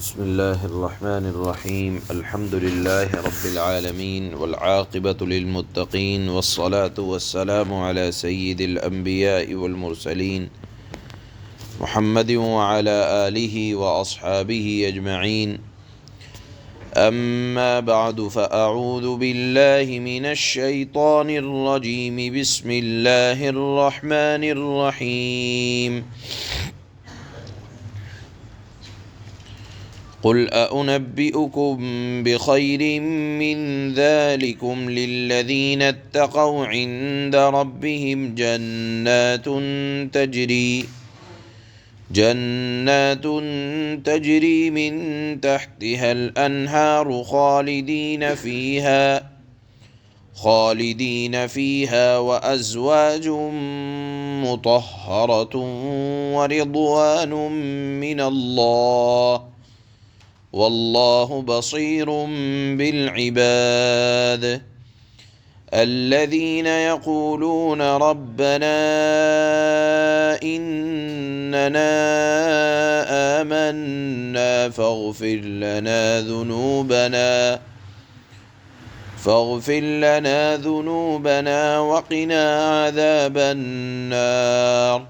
بسم اللہ الرحمن الرحیم الحمد للہ رب العالمین والعاقبۃ للمتقین والصلاة والسلام علی سید الانبیاء والمرسلین محمد وعلی آلہ واصحابہ اجمعین اما بعد فاعوذ باللہ من الشیطان الرجیم بسم اللہ الرحمن الرحیم قل أأنبئكم بخير من ذلكم للذين اتقوا عند ربهم جنات تجري من تحتها الأنهار خالدين فيها وأزواج مطهرة ورضوان من الله واللہ بصیر بالعباد الذین یقولون ربنا اننا آمنا فاغفر لنا ذنوبنا وقنا عذاب النار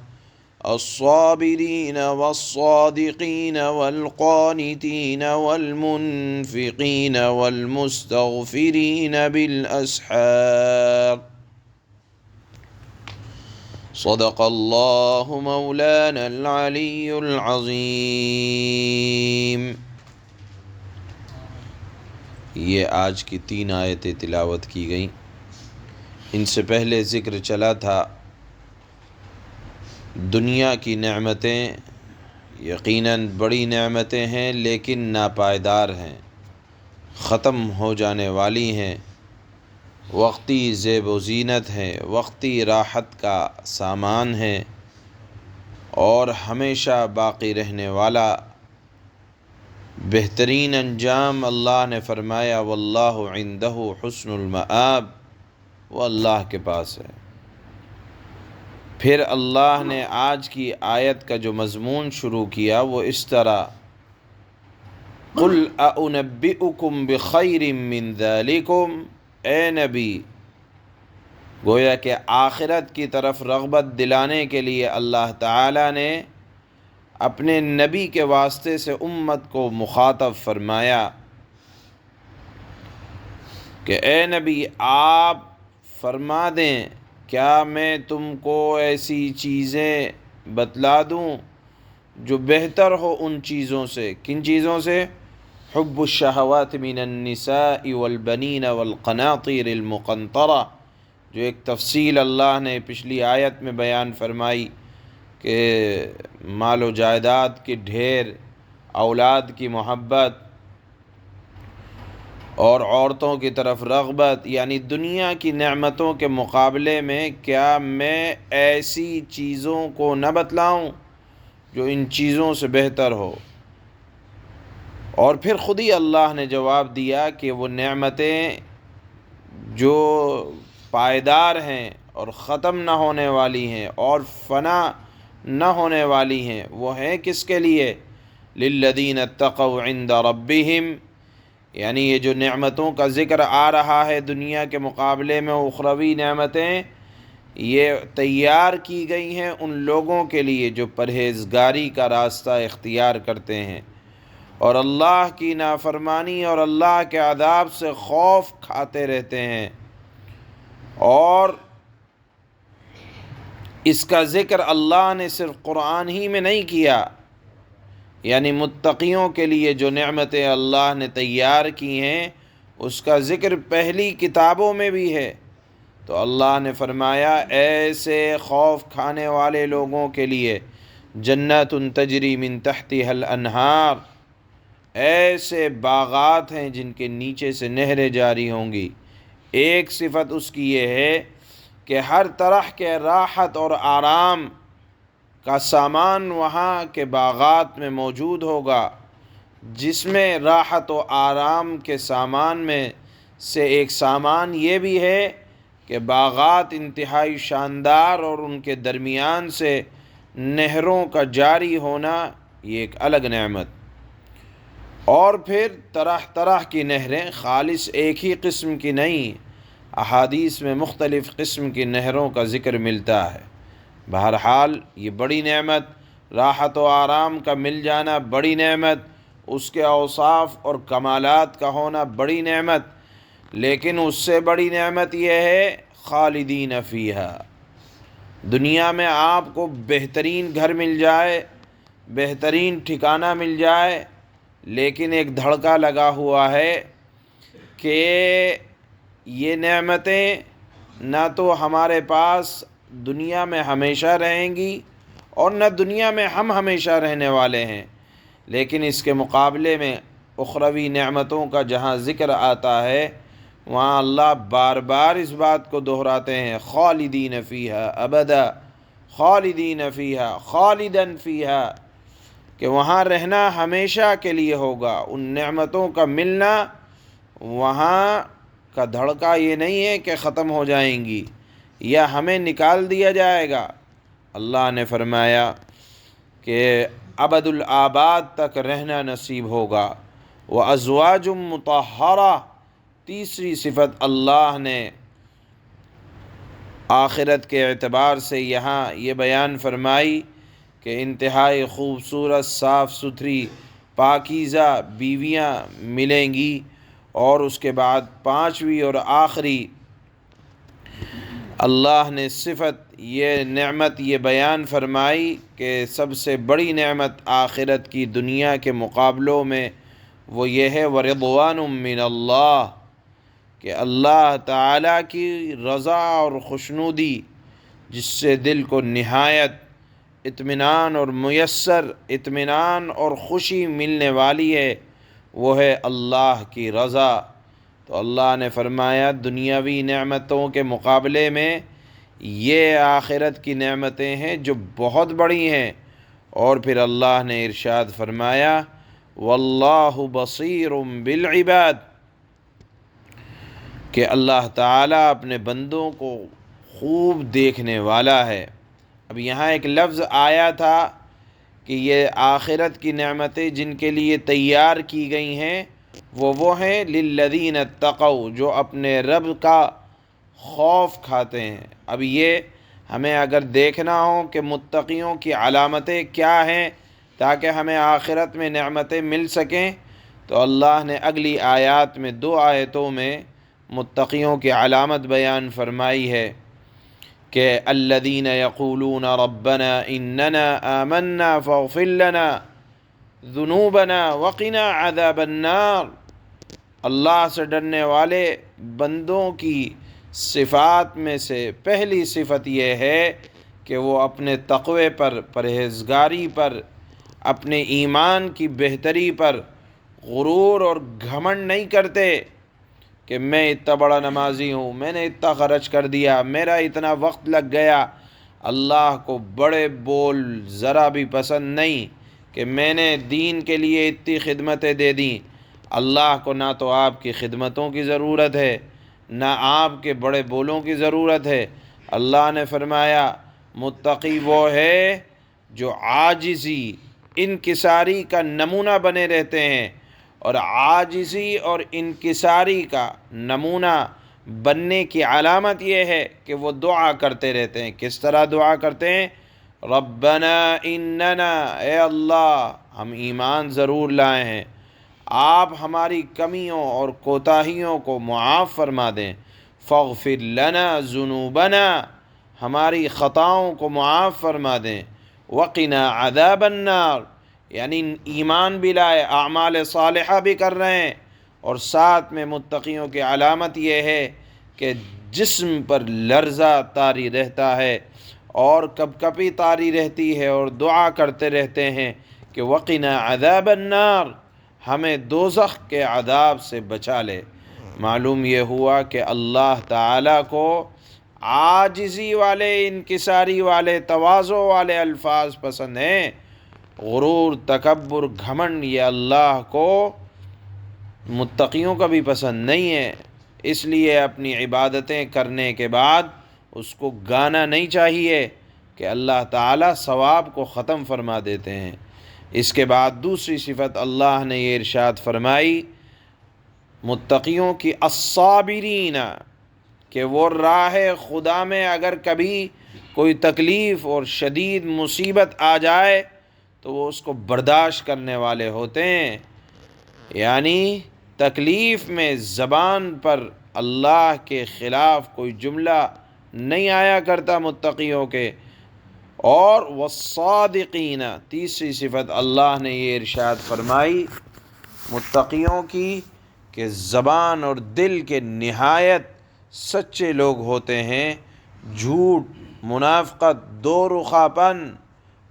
الصابرين والصادقين والقانتين والمنفقين والمستغفرين بالأسحار صدق الله مولانا العلي العظيم۔ یہ آج کی 3 آیتیں تلاوت کی گئیں۔ ان سے پہلے ذکر چلا تھا دنیا کی نعمتیں یقیناً بڑی نعمتیں ہیں لیکن ناپائیدار ہیں، ختم ہو جانے والی ہیں، وقتی زیب و زینت ہیں، وقتی راحت کا سامان ہے اور ہمیشہ باقی رہنے والا بہترین انجام اللہ نے فرمایا واللہ عندہ حسن المآب، وہ اللہ کے پاس ہے۔ پھر اللہ نے آج کی آیت کا جو مضمون شروع کیا وہ اس طرح قُلْ أَأُنَبِّئُكُمْ بِخَيْرٍ مِّن ذَلِكُمْ، اے نبی، گویا کہ آخرت کی طرف رغبت دلانے کے لیے اللہ تعالیٰ نے اپنے نبی کے واسطے سے امت کو مخاطب فرمایا کہ اے نبی آپ فرما دیں کیا میں تم کو ایسی چیزیں بتلا دوں جو بہتر ہو ان چیزوں سے؟ کن چیزوں سے؟ حب الشہوات من النساء والبنین والقناطیر المقنطرہ، جو ایک تفصیل اللہ نے پچھلی آیت میں بیان فرمائی کہ مال و جائیداد کے ڈھیر، اولاد کی محبت اور عورتوں کی طرف رغبت، یعنی دنیا کی نعمتوں کے مقابلے میں کیا میں ایسی چیزوں کو نہ بتلاؤں جو ان چیزوں سے بہتر ہو؟ اور پھر خود ہی اللہ نے جواب دیا کہ وہ نعمتیں جو پائیدار ہیں اور ختم نہ ہونے والی ہیں اور فنا نہ ہونے والی ہیں، وہ ہیں کس کے لیے؟ للذین اتقوا عند ربہم، یعنی یہ جو نعمتوں کا ذکر آ رہا ہے دنیا کے مقابلے میں اخروی نعمتیں، یہ تیار کی گئی ہیں ان لوگوں کے لیے جو پرہیزگاری کا راستہ اختیار کرتے ہیں اور اللہ کی نافرمانی اور اللہ کے عذاب سے خوف کھاتے رہتے ہیں۔ اور اس کا ذکر اللہ نے صرف قرآن ہی میں نہیں کیا، یعنی متقیوں کے لیے جو نعمتیں اللہ نے تیار کی ہیں اس کا ذکر پہلی کتابوں میں بھی ہے۔ تو اللہ نے فرمایا ایسے خوف کھانے والے لوگوں کے لیے جنات تجری من تحتها الانہار، ایسے باغات ہیں جن کے نیچے سے نہریں جاری ہوں گی۔ ایک صفت اس کی یہ ہے کہ ہر طرح کے راحت اور آرام کا سامان وہاں کے باغات میں موجود ہوگا، جس میں راحت و آرام کے سامان میں سے ایک سامان یہ بھی ہے کہ باغات انتہائی شاندار اور ان کے درمیان سے نہروں کا جاری ہونا یہ ایک الگ نعمت۔ اور پھر طرح طرح کی نہریں، خالص ایک ہی قسم کی نہیں، احادیث میں مختلف قسم کی نہروں کا ذکر ملتا ہے۔ بہرحال یہ بڑی نعمت، راحت و آرام کا مل جانا بڑی نعمت، اس کے اوصاف اور کمالات کا ہونا بڑی نعمت، لیکن اس سے بڑی نعمت یہ ہے خالدین فیہا، دنیا میں آپ کو بہترین گھر مل جائے، بہترین ٹھکانہ مل جائے، لیکن ایک دھڑکا لگا ہوا ہے کہ یہ نعمتیں نہ تو ہمارے پاس دنیا میں ہمیشہ رہیں گی اور نہ دنیا میں ہم ہمیشہ رہنے والے ہیں، لیکن اس کے مقابلے میں اخروی نعمتوں کا جہاں ذکر آتا ہے وہاں اللہ بار بار اس بات کو دہراتے ہیں، خالدین فیہا ابدا، خالدین فیہا خالدن فیہا، کہ وہاں رہنا ہمیشہ کے لیے ہوگا، ان نعمتوں کا ملنا وہاں کا دھڑکا یہ نہیں ہے کہ ختم ہو جائیں گی یا ہمیں نکال دیا جائے گا۔ اللہ نے فرمایا کہ ابد الآباد تک رہنا نصیب ہوگا۔ وَأَزْوَاجٌ مُطَہَّرَةٌ، تیسری صفت اللہ نے آخرت کے اعتبار سے یہاں یہ بیان فرمائی کہ انتہائی خوبصورت، صاف ستھری، پاکیزہ بیویاں ملیں گی، اور اس کے بعد پانچویں اور آخری اللہ نے صفت، یہ نعمت یہ بیان فرمائی کہ سب سے بڑی نعمت آخرت کی دنیا کے مقابلوں میں وہ یہ ہے وَرِضْوَانٌ مِّنَ اللَّهِ، کہ اللہ تعالیٰ کی رضا اور خوشنودی، جس سے دل کو نہایت اطمینان اور میسر اطمینان اور خوشی ملنے والی ہے، وہ ہے اللہ کی رضا۔ تو اللہ نے فرمایا دنیاوی نعمتوں کے مقابلے میں یہ آخرت کی نعمتیں ہیں جو بہت بڑی ہیں، اور پھر اللہ نے ارشاد فرمایا واللہ بصیر بالعباد، کہ اللہ تعالیٰ اپنے بندوں کو خوب دیکھنے والا ہے۔ اب یہاں ایک لفظ آیا تھا کہ یہ آخرت کی نعمتیں جن کے لیے تیار کی گئی ہیں وہ ہیں للذین اتقوا، جو اپنے رب کا خوف کھاتے ہیں۔ اب یہ ہمیں اگر دیکھنا ہو کہ متقیوں کی علامتیں کیا ہیں تاکہ ہمیں آخرت میں نعمتیں مل سکیں، تو اللہ نے اگلی آیات میں 2 آیتوں میں متقیوں کی علامت بیان فرمائی ہے کہ الذین یقولون ربنا اننا آمنا فاغفر لنا ذنوبنا وقنا عذاب النار، اللہ سے ڈرنے والے بندوں کی صفات میں سے پہلی صفت یہ ہے کہ وہ اپنے تقوی پر، پرہیزگاری پر، اپنے ایمان کی بہتری پر غرور اور گھمنڈ نہیں کرتے کہ میں اتنا بڑا نمازی ہوں، میں نے اتنا خرچ کر دیا، میرا اتنا وقت لگ گیا۔ اللہ کو بڑے بول ذرا بھی پسند نہیں کہ میں نے دین کے لیے اتنی خدمتیں دے دیں۔ اللہ کو نہ تو آپ کی خدمتوں کی ضرورت ہے، نہ آپ کے بڑے بولوں کی ضرورت ہے۔ اللہ نے فرمایا متقی وہ ہے جو عاجزی، انکساری کا نمونہ بنے رہتے ہیں، اور عاجزی اور انکساری کا نمونہ بننے کی علامت یہ ہے کہ وہ دعا کرتے رہتے ہیں۔ کس طرح دعا کرتے ہیں؟ ربنا اننا، اے اللہ ہم ایمان ضرور لائے ہیں، آپ ہماری کمیوں اور کوتاہیوں کو معاف فرما دیں، فاغفر لنا ذنوبنا، ہماری خطاؤں کو معاف فرما دیں، وقنا عذاب النار، یعنی ایمان بھی لائے، اعمال صالحہ بھی کر رہے ہیں، اور ساتھ میں متقیوں کی علامت یہ ہے کہ جسم پر لرزہ طاری رہتا ہے اور کپ کپی طاری رہتی ہے، اور دعا کرتے رہتے ہیں کہ وقنا عذاب النار، ہمیں دوزخ کے عذاب سے بچا لے۔ معلوم یہ ہوا کہ اللہ تعالیٰ کو عاجزی والے، انکساری والے، تواضع والے الفاظ پسند ہیں۔ غرور، تکبر، گھمنڈ یہ اللہ کو متقیوں کا بھی پسند نہیں ہے۔ اس لیے اپنی عبادتیں کرنے کے بعد اس کو گانا نہیں چاہیے کہ اللہ تعالیٰ ثواب کو ختم فرما دیتے ہیں۔ اس کے بعد دوسری صفت اللہ نے یہ ارشاد فرمائی متقیوں کی، الصابرین، کہ وہ راہ خدا میں اگر کبھی کوئی تکلیف اور شدید مصیبت آ جائے تو وہ اس کو برداشت کرنے والے ہوتے ہیں، یعنی تکلیف میں زبان پر اللہ کے خلاف کوئی جملہ نہیں آیا کرتا متقیوں کے۔ اور والصادقین، تیسری صفت اللہ نے یہ ارشاد فرمائی متقیوں کی کہ زبان اور دل کے نہایت سچے لوگ ہوتے ہیں، جھوٹ، منافقت، دو رخا پن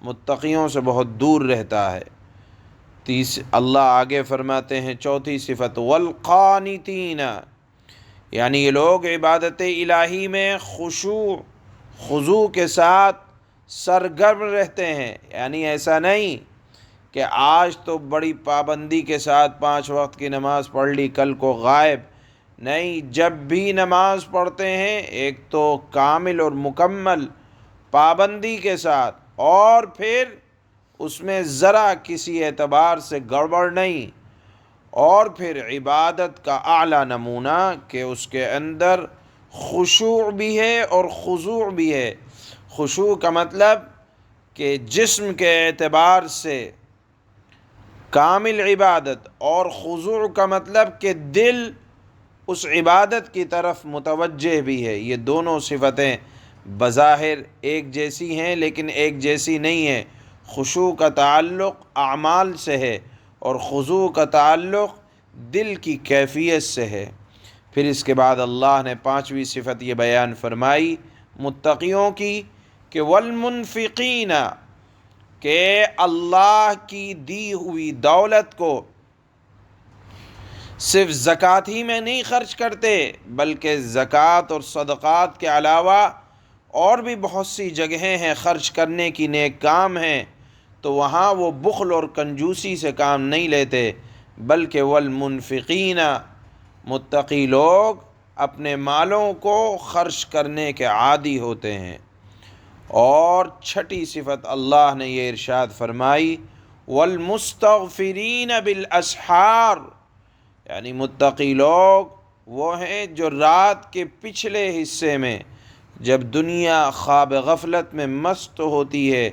متقیوں سے بہت دور رہتا ہے۔ اللہ آگے فرماتے ہیں چوتھی صفت والقانتین، یعنی یہ لوگ عبادت الہی میں خضوع کے ساتھ سرگرم رہتے ہیں، یعنی ایسا نہیں کہ آج تو بڑی پابندی کے ساتھ 5 وقت کی نماز پڑھ لی، کل کو غائب، نہیں، جب بھی نماز پڑھتے ہیں ایک تو کامل اور مکمل پابندی کے ساتھ، اور پھر اس میں ذرا کسی اعتبار سے گڑبڑ نہیں، اور پھر عبادت کا اعلیٰ نمونہ کہ اس کے اندر خشوع بھی ہے اور خضوع بھی ہے۔ خشوع کا مطلب کہ جسم کے اعتبار سے کامل عبادت، اور خضوع کا مطلب کہ دل اس عبادت کی طرف متوجہ بھی ہے۔ یہ دونوں صفتیں بظاہر ایک جیسی ہیں لیکن ایک جیسی نہیں ہیں۔ خشوع کا تعلق اعمال سے ہے اور خضوع کا تعلق دل کی کیفیت سے ہے۔ پھر اس کے بعد اللہ نے 5ویں صفت یہ بیان فرمائی متقیوں کی کہ والمنفقین، کہ اللہ کی دی ہوئی دولت کو صرف زکوٰۃ ہی میں نہیں خرچ کرتے، بلکہ زکوٰۃ اور صدقات کے علاوہ اور بھی بہت سی جگہیں ہیں خرچ کرنے کی، نیک کام ہیں، تو وہاں وہ بخل اور کنجوسی سے کام نہیں لیتے، بلکہ والمنفقین، متقی لوگ اپنے مالوں کو خرچ کرنے کے عادی ہوتے ہیں۔ اور 6ٹھی صفت اللہ نے یہ ارشاد فرمائی والمستغفرین بالاسحار، یعنی متقی لوگ وہ ہیں جو رات کے پچھلے حصے میں جب دنیا خواب غفلت میں مست ہوتی ہے،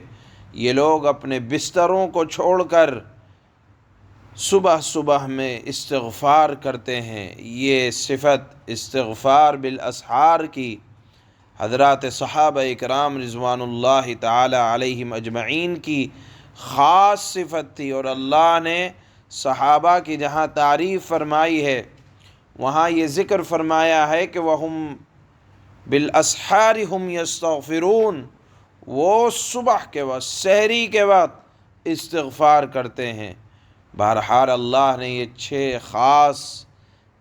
یہ لوگ اپنے بستروں کو چھوڑ کر صبح صبح میں استغفار کرتے ہیں۔ یہ صفت استغفار بالاسحار کی حضرات صحابہ اکرام رضوان اللہ تعالی علیہم اجمعین کی خاص صفت تھی، اور اللہ نے صحابہ کی جہاں تعریف فرمائی ہے وہاں یہ ذکر فرمایا ہے کہ وَهُمْ بِالْأَسْحَارِ هُمْ يَسْتَغْفِرُونَ، وہ صبح کے وقت، سحری کے وقت استغفار کرتے ہیں۔ بہرحال اللہ نے یہ 6 خاص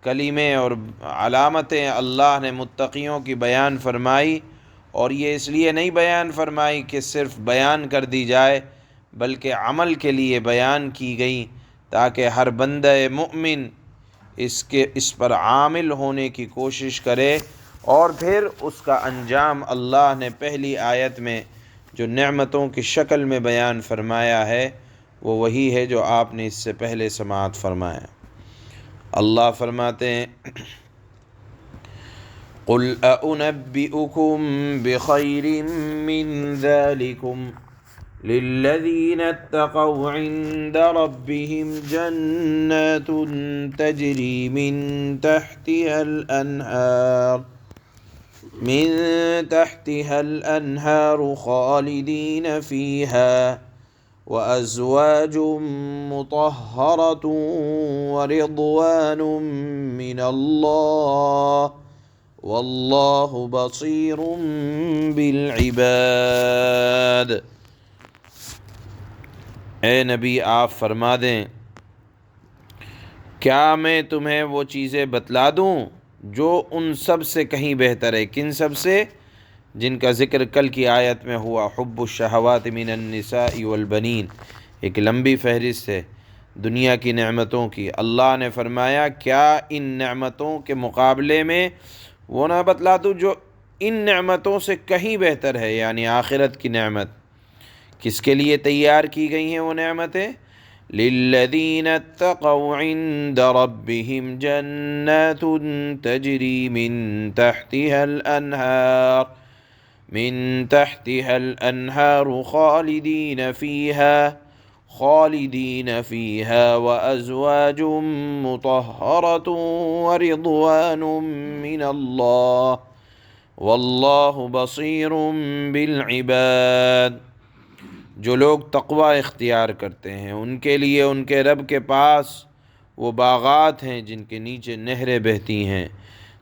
کلمے اور علامتیں اللہ نے متقیوں کی بیان فرمائی، اور یہ اس لیے نہیں بیان فرمائی کہ صرف بیان کر دی جائے، بلکہ عمل کے لیے بیان کی گئی تاکہ ہر بندہ مومن اس پر عامل ہونے کی کوشش کرے، اور پھر اس کا انجام اللہ نے پہلی آیت میں جو نعمتوں کی شکل میں بیان فرمایا ہے وہ وہی ہے جو آپ نے اس سے پہلے سماعت فرمایا۔ اللہ فرماتے ہیں قُلْ أَأُنَبِّئُكُمْ بِخَيْرٍ مِّن ذَلِكُمْ لِلَّذِينَ اتَّقَوْا عِندَ رَبِّهِمْ جَنَّاتٌ تَجْرِي مِن تحتها الأنهار خالدين فيها وأزواج مطهرة ورضوان من الله والله بصير بالعباد۔ اے نبی آپ فرما دیں کیا میں تمہیں وہ چیزیں بتلا دوں جو ان سب سے کہیں بہتر ہے؟ کن سب سے؟ جن کا ذکر کل کی آیت میں ہوا، حب الشہوات من النساء والبنین، ایک لمبی فہرست ہے دنیا کی نعمتوں کی۔ اللہ نے فرمایا کیا ان نعمتوں کے مقابلے میں وہ نہ بتلا دوں جو ان نعمتوں سے کہیں بہتر ہے، یعنی آخرت کی نعمت۔ کس کے لیے تیار کی گئی ہیں وہ نعمتیں؟ للذین اتقوا عند ربهم جنات تجری من تحتها الانہار خالدین فیہا وازواج مطہرۃ ورضوان من اللہ واللہ بصیر بالعباد۔ جو لوگ تقوی اختیار کرتے ہیں ان کے لیے ان کے رب کے پاس وہ باغات ہیں جن کے نیچے نہریں بہتی ہیں،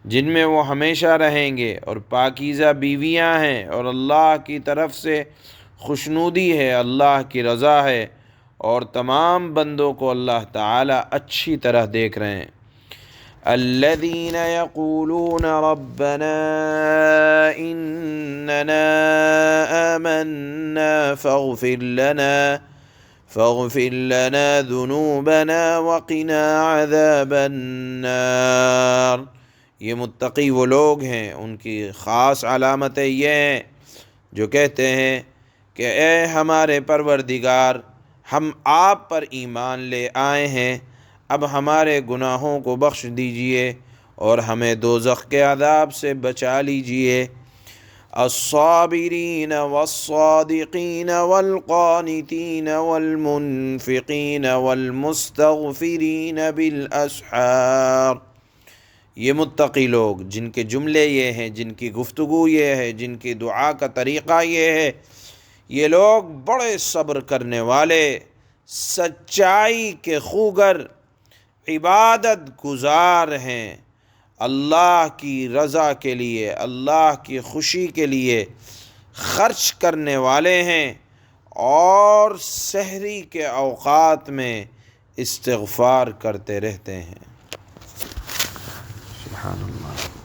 جن میں وہ ہمیشہ رہیں گے، اور پاکیزہ بیویاں ہیں، اور اللہ کی طرف سے خوشنودی ہے، اللہ کی رضا ہے، اور تمام بندوں کو اللہ تعالی اچھی طرح دیکھ رہے ہیں۔ الذين يقولون ربنا إننا آمنا فاغفر لنا ذنوبنا وقنا عذاب النار۔ یہ متقی وہ لوگ ہیں، ان کی خاص علامتیں یہ ہیں جو کہتے ہیں کہ اے ہمارے پروردگار، ہم آپ پر ایمان لے آئے ہیں، اب ہمارے گناہوں کو بخش دیجئے اور ہمیں دوزخ کے عذاب سے بچا لیجئے۔ الصابرین والصادقین والقانتین والمنفقین والمستغفرین بالاسحار۔ یہ متقی لوگ جن کے جملے یہ ہیں، جن کی گفتگو یہ ہے، جن کی دعا کا طریقہ یہ ہے، یہ لوگ بڑے صبر کرنے والے، سچائی کے خوگر، عبادت گزار ہیں، اللہ کی رضا کے لیے، اللہ کی خوشی کے لیے خرچ کرنے والے ہیں، اور سحری کے اوقات میں استغفار کرتے رہتے ہیں۔ سبحان اللہ۔